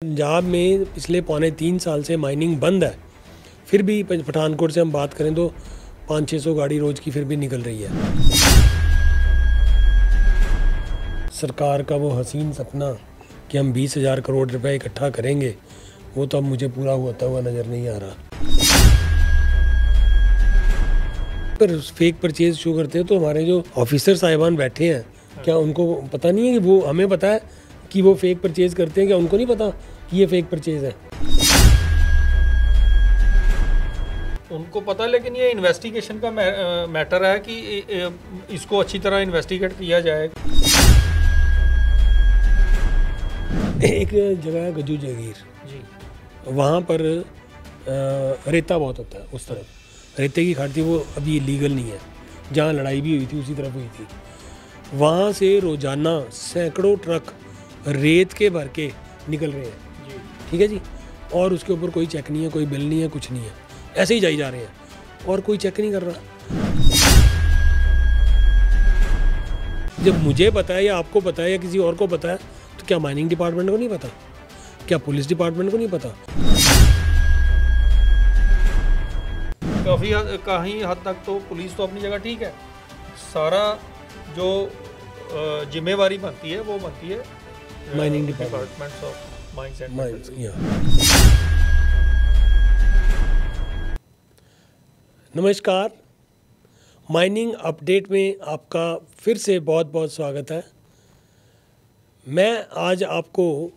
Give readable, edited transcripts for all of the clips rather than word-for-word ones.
पंजाब में पिछले 3.25 साल से माइनिंग बंद है, फिर भी पठानकोट से हम बात करें तो 500-600 गाड़ी रोज़ की फिर भी निकल रही है। सरकार का वो हसीन सपना कि हम 20,000 करोड़ रुपए इकट्ठा करेंगे, वो तो अब मुझे पूरा होता हुआ नज़र नहीं आ रहा। पर फेक परचेज शो करते हैं तो हमारे जो ऑफिसर साहिबान बैठे हैं, क्या उनको पता नहीं है कि वो, हमें पता है कि वो फेक परचेज करते हैं, क्या उनको नहीं पता कि ये फेक परचेज है? उनको पता, लेकिन ये इन्वेस्टिगेशन का मैटर है कि इसको अच्छी तरह इन्वेस्टिगेट किया जाए। एक जगह है गज्जू जगीर जी, वहाँ पर रेता बहुत होता है। उस तरफ रेते की खाड़ी वो अभी इलीगल नहीं है, जहाँ लड़ाई भी हुई थी उसी तरफ हुई थी। वहाँ से रोज़ाना सैकड़ों ट्रक रेत के भर के निकल रहे हैं जी, ठीक है जी, और उसके ऊपर कोई चेक नहीं है, कोई बिल नहीं है, कुछ नहीं है, ऐसे ही जाई जा रहे हैं और कोई चेक नहीं कर रहा। जब मुझे पता है या आपको पता है या किसी और को पता है, तो क्या माइनिंग डिपार्टमेंट को नहीं पता? क्या पुलिस डिपार्टमेंट को नहीं पता? कहीं हद तक तो पुलिस तो अपनी जगह ठीक है, सारा जो जिम्मेवारी बनती है वो बनती है mining departments of mines and mines. नमस्कार, माइनिंग अपडेट में आपका फिर से बहुत बहुत स्वागत है। मैं आज आपको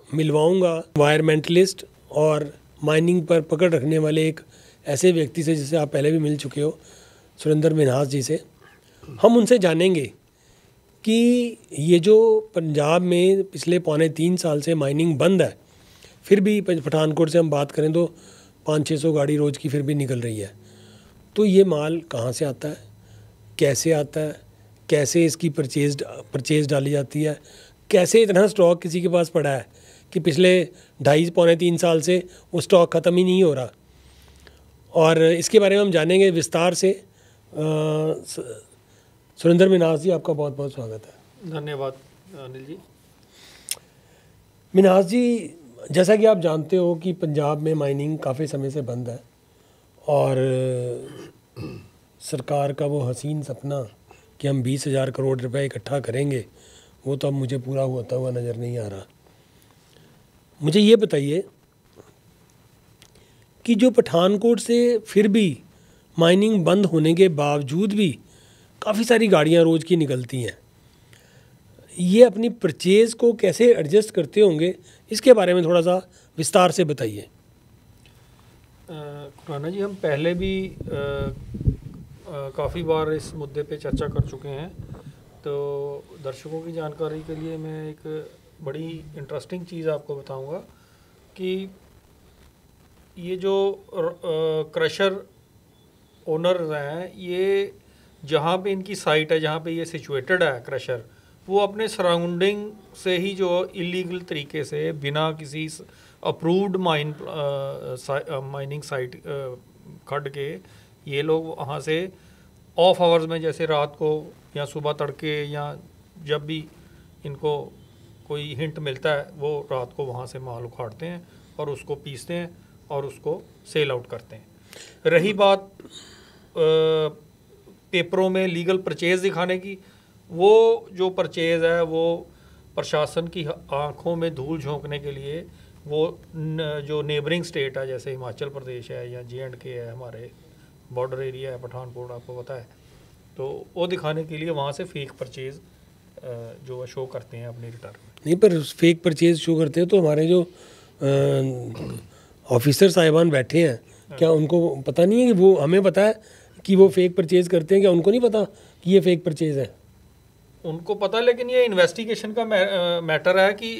मिलवाऊंगा वायरमेंटलिस्ट और माइनिंग पर पकड़ रखने वाले एक ऐसे व्यक्ति से जिसे आप पहले भी मिल चुके हो, सुरेंद्र मिन्हास जी से। हम उनसे जानेंगे कि ये जो पंजाब में पिछले 3.25 साल से माइनिंग बंद है, फिर भी पठानकोट से हम बात करें तो 500-600 गाड़ी रोज़ की फिर भी निकल रही है, तो ये माल कहाँ से आता है, कैसे आता है, कैसे इसकी परचेज डाली जाती है, कैसे इतना स्टॉक किसी के पास पड़ा है कि पिछले 2.5-3 साल से वो स्टॉक ख़त्म ही नहीं हो रहा। और इसके बारे में हम जानेंगे विस्तार से। सुरेंद्र मिन्हास जी, आपका बहुत बहुत स्वागत है। धन्यवाद अनिल जी। मिन्हास जी, जैसा कि आप जानते हो कि पंजाब में माइनिंग काफ़ी समय से बंद है और सरकार का वो हसीन सपना कि हम 20,000 करोड़ रुपए इकट्ठा करेंगे, वो तो अब मुझे पूरा होता हुआ नज़र नहीं आ रहा। मुझे ये बताइए कि जो पठानकोट से फिर भी माइनिंग बंद होने के बावजूद भी काफ़ी सारी गाड़ियाँ रोज़ की निकलती हैं, ये अपनी परचेज़ को कैसे एडजस्ट करते होंगे, इसके बारे में थोड़ा सा विस्तार से बताइए। खुराना जी, हम पहले भी काफ़ी बार इस मुद्दे पे चर्चा कर चुके हैं, तो दर्शकों की जानकारी के लिए मैं एक बड़ी इंटरेस्टिंग चीज़ आपको बताऊंगा कि ये जो क्रशर ओनर्स हैं, ये जहाँ पे इनकी साइट है, जहाँ पे ये सिचुएटेड है क्रशर, वो अपने सराउंडिंग से ही जो इलीगल तरीके से बिना किसी अप्रूव्ड माइनिंग साइट खड़ के ये लोग वहाँ से ऑफ आवर्स में, जैसे रात को या सुबह तड़के या जब भी इनको कोई हिंट मिलता है, वो रात को वहाँ से माल उखाड़ते हैं और उसको पीसते हैं और उसको सेल आउट करते हैं। रही बात पेपरों में लीगल परचेज़ दिखाने की, वो जो परचेज़ है वो प्रशासन की आंखों में धूल झोंकने के लिए वो जो नेबरिंग स्टेट है, जैसे हिमाचल प्रदेश है या J&K है, हमारे बॉर्डर एरिया है पठानकोट, आपको पता है, तो वो दिखाने के लिए वहाँ से फेक परचेज़ जो शो करते हैं अपनी रिटर्न में। नहीं, पर फेक परचेज शो करते हैं तो हमारे जो ऑफिसर साहिबान बैठे हैं, क्या उनको पता नहीं है कि वो, हमें पता है कि वो फेक परचेज करते हैं, क्या उनको नहीं पता कि ये फेक परचेज है? उनको पता, लेकिन ये इन्वेस्टिगेशन का मैटर है कि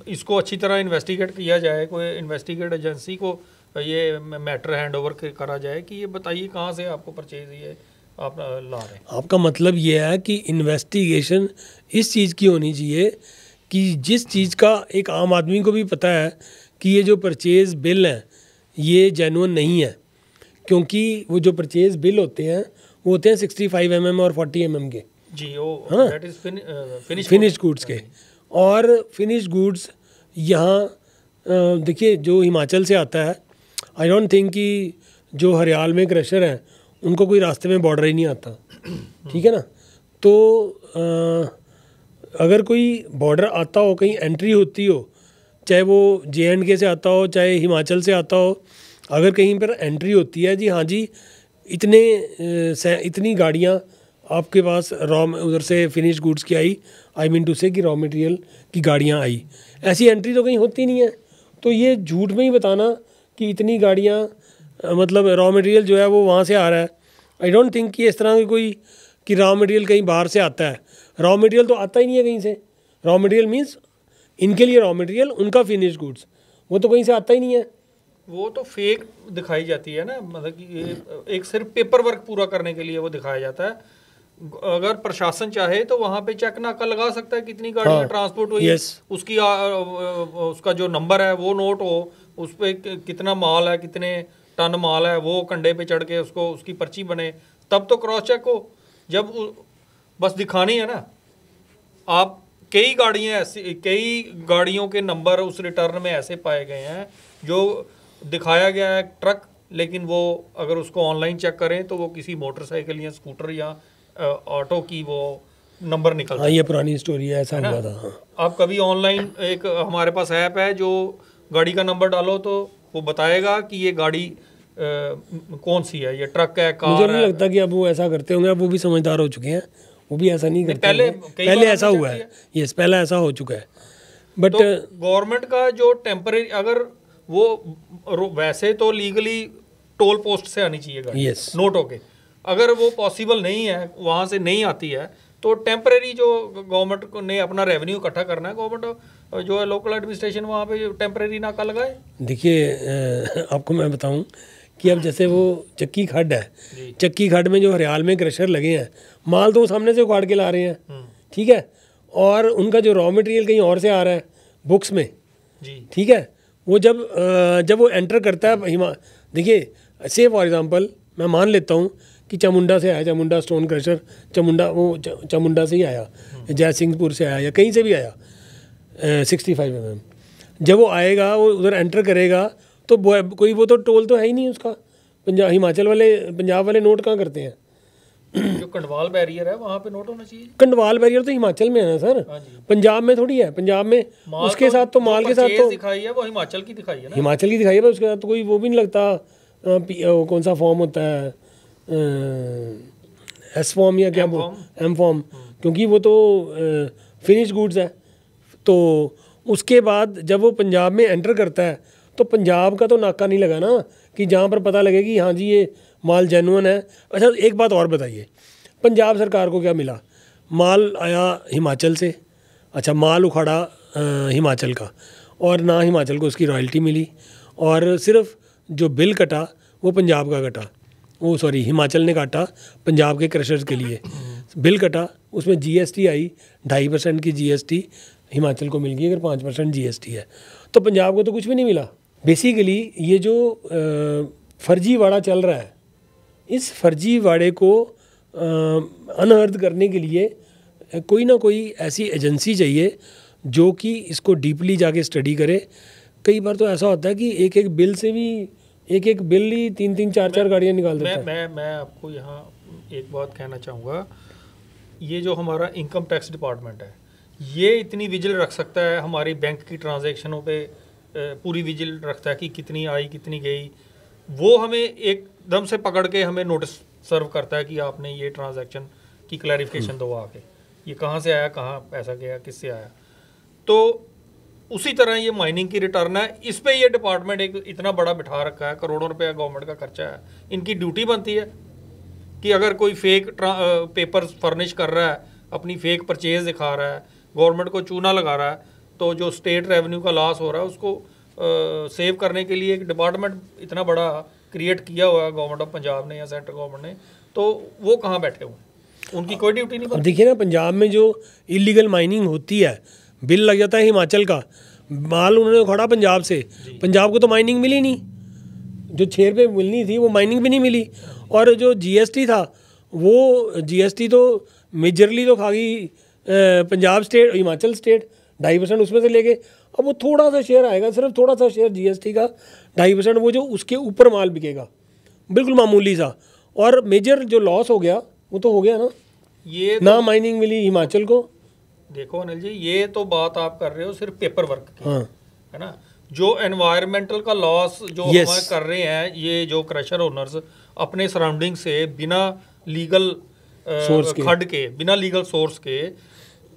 इसको अच्छी तरह इन्वेस्टिगेट किया जाए, कोई इन्वेस्टिगेट एजेंसी को ये मैटर हैंड ओवर करा जाए कि ये बताइए कहाँ से आपको परचेज ये आप ला रहे हैं। आपका मतलब ये है कि इन्वेस्टिगेशन इस चीज़ की होनी चाहिए कि जिस चीज़ का एक आम आदमी को भी पता है कि ये जो परचेज़ बिल हैं ये जेन्युइन नहीं है, क्योंकि वो जो परचेज़ बिल होते हैं वो होते हैं 65 mm और 40 mm के जी, वो दैट इज फिनिश्ड गुड्स के, और फिनिश्ड गुड्स यहाँ देखिए जो हिमाचल से आता है, आई डोंट थिंक कि जो हरियाल में क्रशर हैं उनको कोई रास्ते में बॉर्डर ही नहीं आता, ठीक है ना। तो अगर कोई बॉर्डर आता हो, कहीं एंट्री होती हो, चाहे वो JNK से आता हो चाहे हिमाचल से आता हो, अगर कहीं पर एंट्री होती है जी, हाँ जी इतनी गाड़ियाँ आपके पास उधर से फिनिश गुड्स की आई, आई मीन टू से कि रॉ मटेरियल की गाड़ियाँ आई, ऐसी एंट्री तो कहीं होती नहीं है। तो ये झूठ में ही बताना कि इतनी गाड़ियाँ मतलब रॉ मटेरियल जो है वो वहाँ से आ रहा है, आई डोंट थिंक कि इस तरह की कोई कि रॉ मटेरियल कहीं बाहर से आता है। रॉ मटेरियल तो आता ही नहीं है कहीं से। रॉ मटेरियल मीन्स इनके लिए रॉ मटेरियल, उनका फिनिश गुड्स, वो तो कहीं से आता ही नहीं है। वो तो फेक दिखाई जाती है ना, मतलब कि ये एक सिर्फ पेपर वर्क पूरा करने के लिए वो दिखाया जाता है। अगर प्रशासन चाहे तो वहाँ पे चेक नाका लगा सकता है कितनी गाड़ियाँ ट्रांसपोर्ट हुई, उसकी उसका जो नंबर है वो नोट हो, उस पर कितना माल है, कितने टन माल है, वो कंडे पे चढ़ के उसको उसकी पर्ची बने, तब तो क्रॉस चेक हो। जब बस दिखानी है ना, आप कई गाड़ियों के नंबर उस रिटर्न में ऐसे पाए गए हैं जो दिखाया गया है ट्रक, लेकिन वो अगर उसको ऑनलाइन चेक करें तो वो किसी मोटरसाइकिल या स्कूटर या ऑटो की वो नंबर निकलता है। ये पुरानी स्टोरी है, ऐसा हुआ था। आप कभी ऑनलाइन एक हमारे पास ऐप है जो गाड़ी का नंबर डालो तो वो बताएगा कि ये गाड़ी कौन सी है, ये ट्रक है, कार है। मुझे नहीं लगता कि अब वो ऐसा करते होंगे, अब वो भी समझदार हो चुके हैं, वो भी ऐसा नहीं करते। पहले ऐसा हुआ है, यस पहले ऐसा हो चुका है। बट गवर्नमेंट का जो टेम्परेरी, अगर वो वैसे तो लीगली टोल पोस्ट से आनी चाहिए गाड़ी, नोट होके, अगर वो पॉसिबल नहीं है, वहाँ से नहीं आती है, तो टेम्परेरी जो गवर्नमेंट को ने अपना रेवेन्यू इकट्ठा करना है, गवर्नमेंट जो है लोकल एडमिनिस्ट्रेशन वहाँ पे टेम्परेरी नाका लगाए। देखिए आपको मैं बताऊं कि अब जैसे वो चक्की खड्ड है, चक्की खड्ड में जो हरियाल में क्रशर लगे हैं, माल तो सामने से उखाड़ के ला रहे हैं, ठीक है, और उनका जो रॉ मटेरियल कहीं और से आ रहा है बुक्स में, ठीक है। वो जब वो एंटर करता है, देखिए से फॉर एग्जांपल मैं मान लेता हूँ कि चामुंडा से आया, चामुंडा स्टोन क्रशर, चामुंडा से ही आया, जय सिंहपुर से आया या कहीं से भी आया 65 mm, जब वो आएगा वो उधर एंटर करेगा तो कोई वो तो टोल तो है ही नहीं उसका। पंजाब वाले नोट कहाँ करते हैं? जो कंडवाल बैरियर है वहाँ पे नोट होना चाहिए। कंडवाल बैरियर तो हिमाचल में है ना सर, पंजाब में थोड़ी है। पंजाब में उसके साथ तो माल के साथ तो दिखाई है वो हिमाचल की दिखाई है ना, हिमाचल की दिखाई है, उसके साथ तो कोई वो भी नहीं लगता। कौन सा फॉर्म होता है, S फॉर्म या क्या M फॉर्म, क्योंकि वो तो फिनिश गुड्स है। तो उसके बाद जब वो पंजाब में एंटर करता है तो पंजाब का तो नाका नहीं लगा ना कि जहाँ पर पता लगे कि हाँ जी ये माल जेन्युइन है। अच्छा एक बात और बताइए, पंजाब सरकार को क्या मिला? माल आया हिमाचल से, अच्छा माल उखाड़ा हिमाचल का, और ना हिमाचल को उसकी रॉयल्टी मिली, और सिर्फ जो बिल कटा वो पंजाब का कटा, वो सॉरी हिमाचल ने काटा पंजाब के क्रशर्स के लिए बिल कटा, उसमें GST आई, 2.5% की GST हिमाचल को मिल गई, अगर 5% GST है तो पंजाब को तो कुछ भी नहीं मिला। बेसिकली ये जो फर्जीवाड़ा चल रहा है, इस फर्जीवाड़े को अनअर्थ करने के लिए कोई ना कोई ऐसी एजेंसी चाहिए जो कि इसको डीपली जाके स्टडी करे। कई बार तो ऐसा होता है कि एक एक बिल से भी एक बिल ही 3-3 4-4 गाड़ियाँ निकाल देता है। मैं आपको यहाँ एक बात कहना चाहूँगा, ये जो हमारा इनकम टैक्स डिपार्टमेंट है ये इतनी विजिल रख सकता है, हमारी बैंक की ट्रांजैक्शनों पे पूरी विजिल रखता है कि कितनी आई कितनी गई, वो हमें एकदम से पकड़ के हमें नोटिस सर्व करता है कि आपने ये ट्रांजैक्शन की क्लैरिफिकेशन दो आके, ये कहाँ से आया, कहाँ पैसा गया, किससे आया। तो उसी तरह ये माइनिंग की रिटर्न है, इस पे ये डिपार्टमेंट एक इतना बड़ा बिठा रखा है, करोड़ों रुपया गवर्नमेंट का खर्चा है। इनकी ड्यूटी बनती है कि अगर कोई फेक पेपर फर्निश कर रहा है, अपनी फेक परचेज दिखा रहा है, गवर्नमेंट को चूना लगा रहा है, तो जो स्टेट रेवेन्यू का लॉस हो रहा है उसको सेव करने के लिए एक डिपार्टमेंट इतना बड़ा क्रिएट किया हुआ है गवर्नमेंट ऑफ पंजाब ने या सेंट्रल गवर्नमेंट ने, तो वो कहाँ बैठे हुए हैं, उनकी कोई ड्यूटी नहीं। देखिए ना पंजाब में जो इलीगल माइनिंग होती है, बिल लग जाता है हिमाचल का, माल उन्होंने उखाड़ा पंजाब से, पंजाब को तो माइनिंग मिली नहीं, जो 6 रुपये मिलनी थी वो माइनिंग भी नहीं मिली। और जो GST था वो GST तो मेजरली तो खा गई पंजाब स्टेट, हिमाचल स्टेट 2.5% उसमें से लेके अब वो थोड़ा सा शेयर आएगा, सिर्फ थोड़ा सा शेयर जीएसटी का 2.5%, वो जो उसके ऊपर माल बिकेगा, बिल्कुल मामूली सा। और मेजर जो लॉस हो गया वो तो हो गया ना, ये ना माइनिंग मिली हिमाचल को। देखो अनिल जी, ये तो बात आप कर रहे हो सिर्फ पेपर वर्क की, हाँ है ना। जो एनवायरमेंटल का लॉस जो Yes. हमारे कर रहे हैं, ये जो क्रशर ओनर्स अपने सराउंडिंग से बिना लीगल Source के। खड के, बिना लीगल सोर्स के,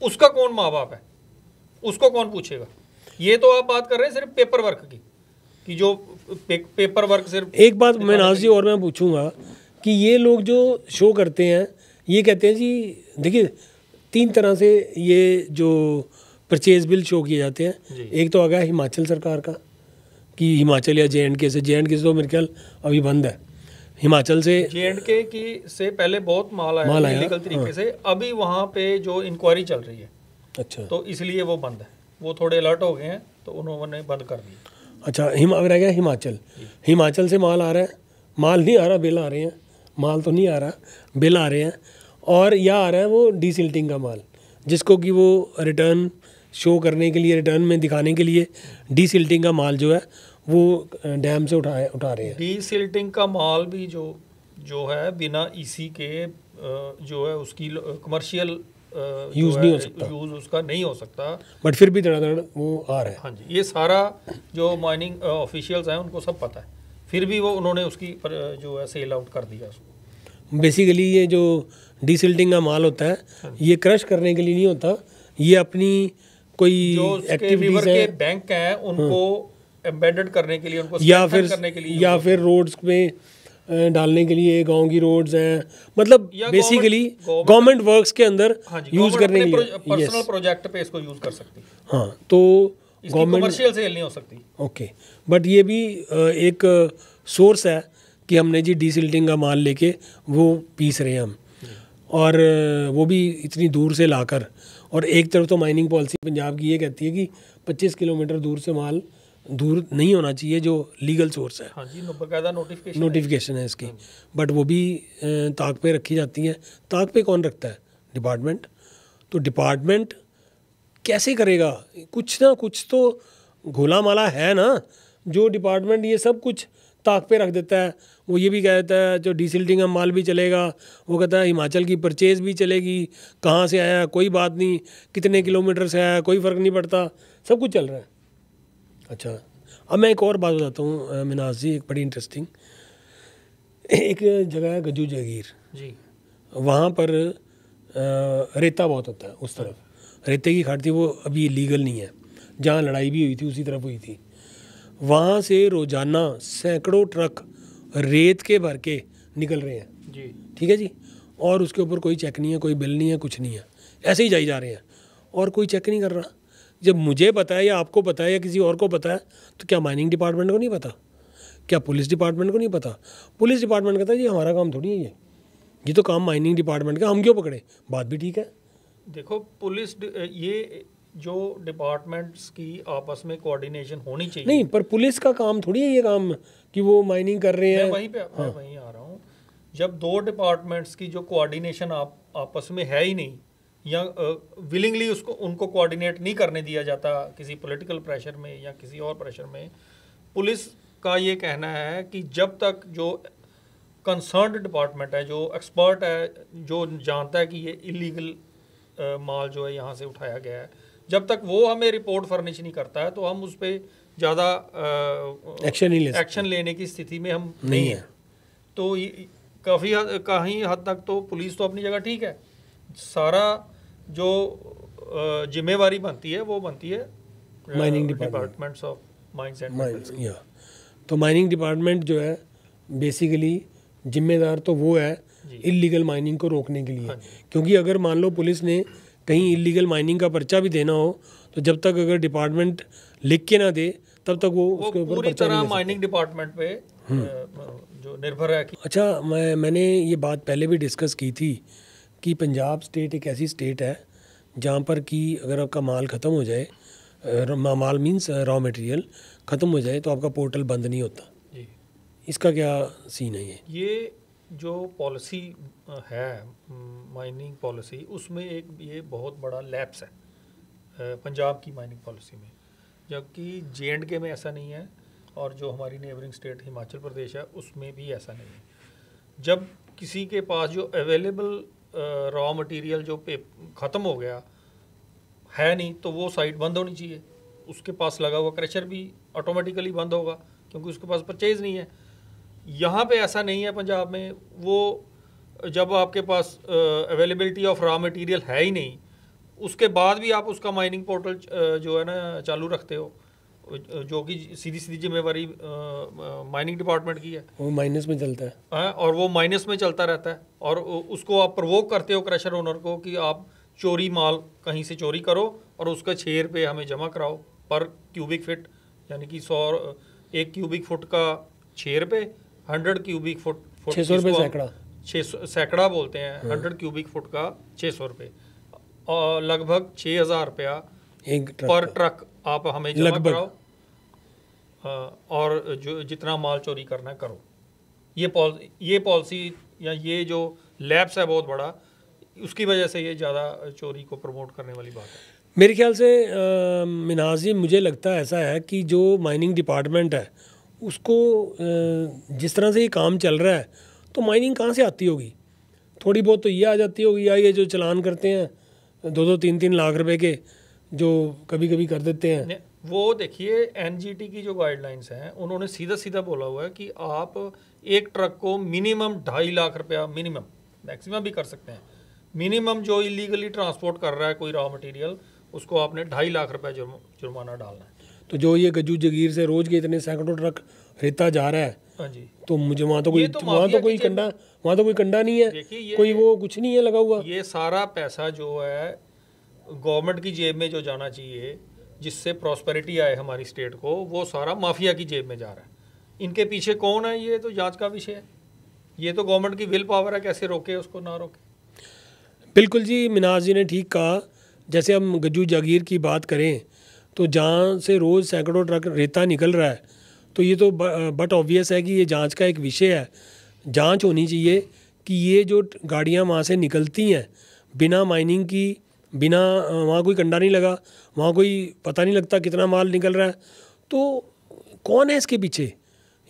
उसका कौन माँ बाप है, उसको कौन पूछेगा। ये तो आप बात कर रहे हैं सिर्फ पेपर वर्क की, कि जो पेपर वर्क सिर्फ। एक बात मैं नाज जी और मैं पूछूंगा कि ये लोग जो शो करते हैं, ये कहते हैं जी, देखिए 3 तरह से ये जो परचेज बिल शो किए जाते हैं। जी। एक तो आ गया हिमाचल सरकार का, कि हिमाचल या जे.एंड.के से, जे.एंड.के से तो मेरे ख्याल अभी बंद है, हिमाचल से जे.एंड.के की से पहले बहुत माल आया माल आया, इलीगल तरीके हाँ। से। अभी वहाँ पे जो इंक्वायरी चल रही है, अच्छा तो इसलिए वो बंद है। वो थोड़े अलर्ट हो गए हैं तो उन्होंने बंद कर दिया। अच्छा, अब रह गया हिमाचल। हिमाचल से माल आ रहा है, माल नहीं आ रहा, बिल आ रहे हैं। माल तो नहीं आ रहा, बिल आ रहे हैं। और यह आ रहा है वो डीसिल्टिंग का माल, जिसको कि वो रिटर्न शो करने के लिए, रिटर्न में दिखाने के लिए डीसिल्टिंग का माल जो है वो डैम से उठा रहे हैं। डीसिल्टिंग का माल भी जो है बिना ईसी के जो है उसकी कमर्शियल यूज़ नहीं हो सकता, यूज़ उसका नहीं हो सकता। बट फिर भी धड़ाधड़ वो आ रहा है। हाँ जी, ये सारा जो माइनिंग ऑफिशियल्स हैं उनको सब पता है, फिर भी वो उन्होंने उसकी जो है सेल आउट कर दिया उसको। बेसिकली ये जो डीसिल्टिंग का माल होता है, ये क्रश करने के लिए नहीं होता, ये अपनी कोई जो उसके एक्टिविटीज रिवर है, के बैंक हैं उनको एम्बेडेड करने के लिए, उनको या strengthen फिर करने के लिए या फिर रोड्स में डालने के लिए, गांव की रोड्स हैं, मतलब या बेसिकली गवर्नमेंट गवर्नमेंट वर्क्स के अंदर हाँ जी, यूज़ करने के लिए। पर्सनल प्रोजेक्ट पे इसको यूज़ कर सकती है। हाँ, तो इसकी गवर्नमेंट, कमर्शियल सेल नहीं हो सकती। ओके, बट ये भी एक सोर्स है कि हमने जी डीसिल्टिंग का माल लेके वो पीस रहे हैं हम, और वो भी इतनी दूर से लाकर। और एक तरफ तो माइनिंग पॉलिसी पंजाब की ये कहती है कि 25 किलोमीटर दूर से माल दूर नहीं होना चाहिए, जो लीगल सोर्स है, हाँ जी, बकायदा नोटिफिकेशन है इसकी, बट वो भी ताक पे रखी जाती है। ताक पे कौन रखता है? डिपार्टमेंट। तो डिपार्टमेंट कैसे करेगा? कुछ ना कुछ तो घोला माला है ना, जो डिपार्टमेंट ये सब कुछ ताक पे रख देता है। वो ये भी कहता है जो डीसिल्टिंग का माल भी चलेगा, वो कहता है हिमाचल की परचेज भी चलेगी, कहाँ से आया कोई बात नहीं, कितने किलोमीटर से आया कोई फ़र्क नहीं पड़ता, सब कुछ चल रहा है। अच्छा, अब मैं एक और बात बताता हूँ मिनाज जी, एक बड़ी इंटरेस्टिंग। एक जगह है गज्जू जागीर जी, वहाँ पर रेता बहुत होता है, उस तरफ रेते की खाट थी, वो अभी लीगल नहीं है। जहाँ लड़ाई भी हुई थी उसी तरफ हुई थी। वहाँ से रोज़ाना सैकड़ों ट्रक रेत के भर के निकल रहे हैं, जी, ठीक है जी, और उसके ऊपर कोई चेक नहीं है, कोई बिल नहीं है, कुछ नहीं है, ऐसे ही जाई जा रहे हैं और कोई चेक नहीं कर रहा। जब मुझे पता है या आपको पता है या किसी और को पता है, तो क्या माइनिंग डिपार्टमेंट को नहीं पता? क्या पुलिस डिपार्टमेंट को नहीं पता? पुलिस डिपार्टमेंट कहता है जी हमारा काम थोड़ी है ये तो काम माइनिंग डिपार्टमेंट का, हम क्यों पकड़े? बात भी ठीक है। देखो पुलिस ये जो डिपार्टमेंट्स की आपस में कोऑर्डिनेशन होनी चाहिए। नहीं, पर पुलिस का काम थोड़ी है ये काम कि वो माइनिंग कर रहे हैं। मैं वहीं आ रहा हूँ। जब दो डिपार्टमेंट्स की जो कोऑर्डिनेशन आपस में है ही नहीं, या विलिंगली उनको कोऑर्डिनेट नहीं करने दिया जाता किसी पॉलिटिकल प्रेशर में या किसी और प्रेशर में, पुलिस का ये कहना है कि जब तक जो कंसर्न्ड डिपार्टमेंट है, जो एक्सपर्ट है, जो जानता है कि ये इलीगल माल जो है यहाँ से उठाया गया है, जब तक वो हमें रिपोर्ट फर्निश नहीं करता है तो हम उस पर ज़्यादा एक्शन लेने की स्थिति में हम नहीं हैं। तो कहीं हद तक तो पुलिस तो अपनी जगह ठीक है, सारा जो जिम्मेवारी बनती है वो बनती है mining departments of mines and metals. तो माइनिंग डिपार्टमेंट जो है बेसिकली जिम्मेदार तो वो है इलीगल माइनिंग को रोकने के लिए। क्योंकि अगर मान लो पुलिस ने कहीं इलीगल माइनिंग का पर्चा भी देना हो, तो जब तक अगर डिपार्टमेंट लिख के ना दे तब तक वो उसके ऊपर पूरी तरह माइनिंग डिपार्टमेंट पे जो निर्भर है। अच्छा, मैंने ये बात पहले भी डिस्कस की थी कि पंजाब स्टेट एक ऐसी स्टेट है जहाँ पर कि अगर आपका माल ख़त्म हो जाए, माल मीन्स रॉ मटेरियल ख़त्म हो जाए, तो आपका पोर्टल बंद नहीं होता जी। इसका क्या सीन है? ये जो पॉलिसी है माइनिंग पॉलिसी, उसमें एक ये बहुत बड़ा लैप्स है पंजाब की माइनिंग पॉलिसी में। जबकि J&K में ऐसा नहीं है, और जो हमारी नेबरिंग स्टेट हिमाचल प्रदेश है उसमें भी ऐसा नहीं है। जब किसी के पास जो अवेलेबल रॉ मटेरियल जो ख़त्म हो गया है नहीं, तो वो साइट बंद होनी चाहिए, उसके पास लगा हुआ क्रशर भी ऑटोमेटिकली बंद होगा क्योंकि उसके पास परचेज नहीं है। यहाँ पे ऐसा नहीं है पंजाब में। वो जब आपके पास अवेलेबिलिटी ऑफ रॉ मटेरियल है ही नहीं, उसके बाद भी आप उसका माइनिंग पोर्टल जो है ना चालू रखते हो, जो कि सीधी जिम्मेवारी माइनिंग डिपार्टमेंट की है। वो माइनस में चलता है और वो माइनस में चलता रहता है, और उसको आप प्रवोक करते हो क्रशर ओनर को कि आप चोरी माल कहीं से चोरी करो और उसका 6 रुपये हमें जमा कराओ पर क्यूबिक फिट, यानी कि 1 क्यूबिक फुट का 6 रुपये, 100 क्यूबिक फुट 600 रुपये सैकड़ा, 600 सैकड़ा बोलते हैं, 100 क्यूबिक फुट का 600 रुपये, और लगभग 6,000 रुपया पर ट्रक आप हमें जमा कराओ, और जो जितना माल चोरी करना है करो। ये पॉलिसी या ये जो लैप्स है बहुत बड़ा, उसकी वजह से ये ज़्यादा चोरी को प्रमोट करने वाली बात है। मेरे ख्याल से मिनाजी, मुझे लगता है ऐसा है कि जो माइनिंग डिपार्टमेंट है उसको जिस तरह से ये काम चल रहा है, तो माइनिंग कहाँ से आती होगी? थोड़ी बहुत तो ये आ जाती होगी, या ये जो चलान करते हैं 2-2, 3-3 लाख रुपए के जो कभी कभी कर देते हैं। वो देखिए NGT की जो गाइडलाइंस हैं उन्होंने सीधा बोला हुआ है कि आप एक ट्रक को मिनिमम 2.5 लाख रुपया, मिनिमम, मैक्सिमम भी कर सकते हैं, मिनिमम जो इलीगली ट्रांसपोर्ट कर रहा है कोई रॉ मटेरियल, उसको आपने 2.5 लाख रुपया जुर्माना डालना है। तो जो ये गज्जू जगीर से रोज के इतने सैकड़ों ट्रक रेता जा रहा है, हाँ जी, तो मुझे वहाँ तो कोई कंडा नहीं है, कोई वो कुछ नहीं है लगा हुआ। ये सारा पैसा जो है गवर्नमेंट की जेब में जो जाना चाहिए, जिससे प्रॉस्पेरिटी आए हमारी स्टेट को, वो सारा माफिया की जेब में जा रहा है। इनके पीछे कौन है, ये तो जांच का विषय है। ये तो गवर्नमेंट की विल पावर है, कैसे रोके उसको, ना रोके। बिल्कुल जी, मिनाज जी ने ठीक कहा। जैसे हम गज्जू जागीर की बात करें तो जहाँ से रोज़ सैकड़ों ट्रक रेता निकल रहा है, तो ये तो बट ऑब्वियस है कि ये जांच का एक विषय है। जांच होनी चाहिए कि ये जो गाड़ियाँ वहाँ से निकलती हैं बिना माइनिंग की, बिना वहाँ कोई कंडा नहीं लगा, वहाँ कोई पता नहीं लगता कितना माल निकल रहा है, तो कौन है इसके पीछे?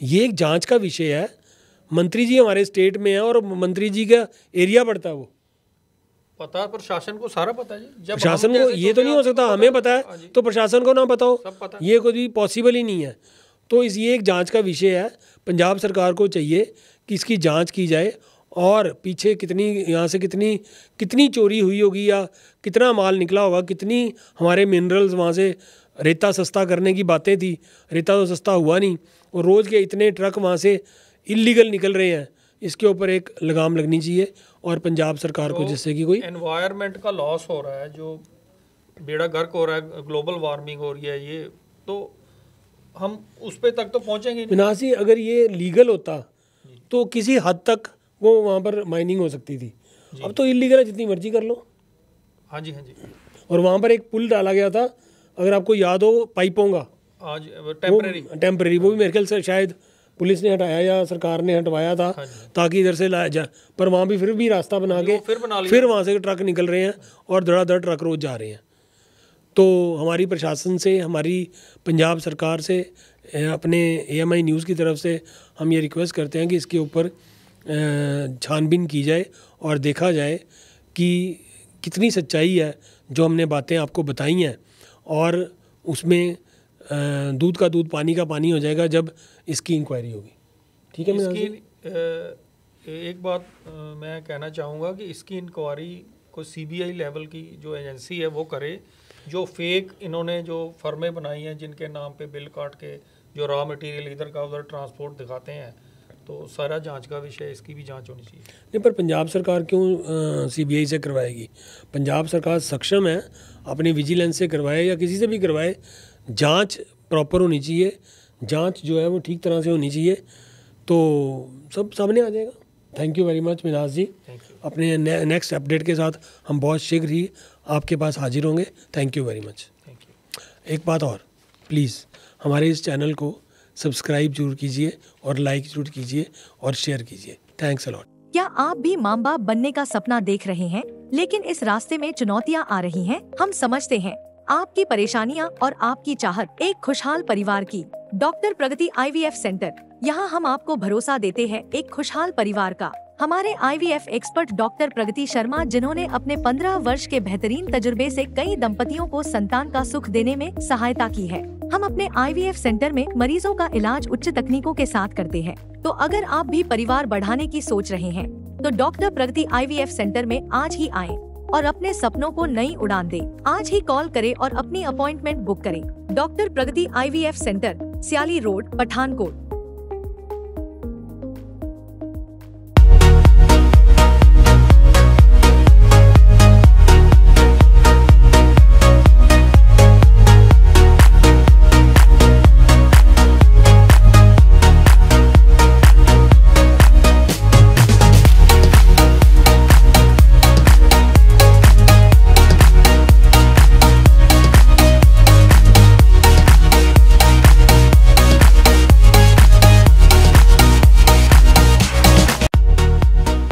ये एक जांच का विषय है। मंत्री जी हमारे स्टेट में है और मंत्री जी का एरिया पड़ता है, वो पता, प्रशासन को सारा पता है जी। जब प्रशासन को ये तो नहीं हो सकता हमें पता है तो प्रशासन को ना पता हो, ये कोई पॉसिबल ही नहीं है। तो ये एक जांच का विषय है। पंजाब सरकार को चाहिए कि इसकी जांच की जाए, और पीछे कितनी यहाँ से कितनी चोरी हुई होगी, या कितना माल निकला होगा, कितनी हमारे मिनरल्स वहाँ से, रेता सस्ता करने की बातें थी, रेता तो सस्ता हुआ नहीं, और रोज़ के इतने ट्रक वहाँ से इलीगल निकल रहे हैं। इसके ऊपर एक लगाम लगनी चाहिए और पंजाब सरकार को, जिससे कि कोई एनवायरनमेंट का लॉस हो रहा है, जो बेड़ा गर्क हो रहा है, ग्लोबल वार्मिंग हो रही है, ये तो हम उस पे तक तो पहुंचेंगे नहीं। मिनासी, अगर ये लीगल होता तो किसी हद तक वो वहाँ पर माइनिंग हो सकती थी। अब तो इलीगल है, जितनी मर्जी कर लो। हाँ जी, हाँ जी। और वहाँ पर एक पुल डाला गया था, अगर आपको याद हो, पाइपों का, आज टेम्परेरी, वो भी मेरे ख्याल से शायद पुलिस ने हटाया या सरकार ने हटवाया था, ताकि इधर से लाया जाए, पर वहाँ भी फिर भी रास्ता बना के फिर वहाँ से ट्रक निकल रहे हैं और धड़ाधड़ ट्रक रोज जा रहे हैं। तो हमारी प्रशासन से, हमारी पंजाब सरकार से, अपने AMI न्यूज़ की तरफ से हम ये रिक्वेस्ट करते हैं कि इसके ऊपर छानबीन की जाए और देखा जाए कि कितनी सच्चाई है जो हमने बातें आपको बताई हैं, और उसमें दूध का दूध, पानी का पानी हो जाएगा जब इसकी इंक्वायरी होगी। ठीक है। इसकी एक बात मैं कहना चाहूँगा कि इसकी इंक्वायरी को CBI लेवल की जो एजेंसी है वो करे। जो फेक इन्होंने जो फर्में बनाई हैं, जिनके नाम पे बिल काट के जो रॉ मटेरियल इधर का उधर ट्रांसपोर्ट दिखाते हैं, तो सारा जांच का विषय, इसकी भी जांच होनी चाहिए। नहीं, पर पंजाब सरकार क्यों CBI से करवाएगी? पंजाब सरकार सक्षम है, अपनी विजिलेंस से करवाए या किसी से भी करवाए, जांच प्रॉपर होनी चाहिए, जांच जो है वो ठीक तरह से होनी चाहिए, तो सब सामने आ जाएगा। Thank you very much Minaz ji. अपने नेक्स्ट अपडेट के साथ हम बहुत शीघ्र ही आपके पास हाजिर होंगे। Thank you very much. एक बात और, प्लीज़ हमारे इस चैनल को सब्सक्राइब जरूर कीजिए और लाइक जरूर कीजिए और शेयर कीजिए। Thanks a lot. क्या आप भी माँ बाप बनने का सपना देख रहे हैं, लेकिन इस रास्ते में चुनौतियाँ आ रही हैं? हम समझते हैं। आपकी परेशानियां और आपकी चाहत एक खुशहाल परिवार की। डॉक्टर प्रगति IVF सेंटर, यहाँ हम आपको भरोसा देते हैं एक खुशहाल परिवार का। हमारे IVF एक्सपर्ट डॉक्टर प्रगति शर्मा, जिन्होंने अपने 15 वर्ष के बेहतरीन तजुर्बे से कई दंपतियों को संतान का सुख देने में सहायता की है। हम अपने IVF सेंटर में मरीजों का इलाज उच्च तकनीकों के साथ करते हैं। तो अगर आप भी परिवार बढ़ाने की सोच रहे हैं तो डॉक्टर प्रगति IVF सेंटर में आज ही आएं और अपने सपनों को नई उड़ान दें। आज ही कॉल करें और अपनी अपॉइंटमेंट बुक करें। डॉक्टर प्रगति IVF सेंटर, सियाली रोड, पठानकोट।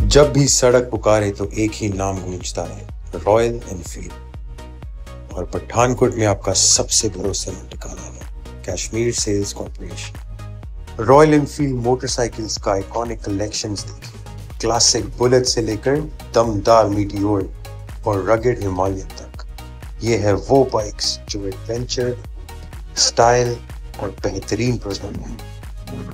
जब भी सड़क पुकारे तो एक ही नाम गूंजता है, रॉयल एनफील्ड। और पठानकोट में आपका सबसे भरोसेमंद ठिकाना है Kashmir Sales Corporation. Royal Enfield motorcycles का आइकॉनिक कलेक्शंस देखिए, क्लासिक बुलेट से लेकर दमदार मीटियोर और रगेड हिमालयन तक। ये है वो बाइक्स जो एडवेंचर, स्टाइल और बेहतरीन प्रदर्शन है।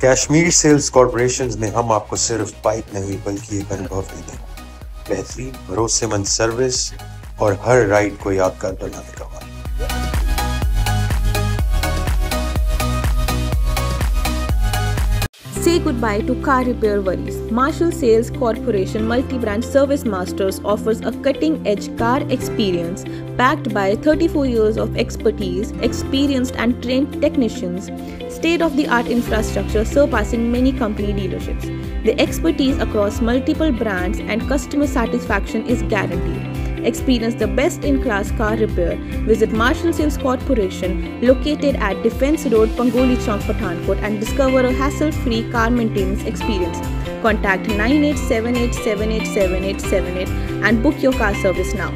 कश्मीर सेल्स कॉर्पोरेशन में हम आपको सिर्फ बाइक नहीं बल्कि एक अनुभव देते हैं, बेहतरीन भरोसेमंद सर्विस और हर राइड को यादगार बनाने का वादा। Say goodbye to car repair worries. Marshall Sales Corporation Multi-Brand Service Masters offers a cutting-edge car experience backed by 34 years of expertise, experienced and trained technicians, state-of-the-art infrastructure surpassing many company dealerships. The expertise across multiple brands and customer satisfaction is guaranteed. Experience the best-in-class car repair. Visit Marshall Sales Corporation located at Defence Road, Pangoli Chowk, Pathankot and discover a hassle-free car maintenance experience. Contact 9878787878 and book your car service now.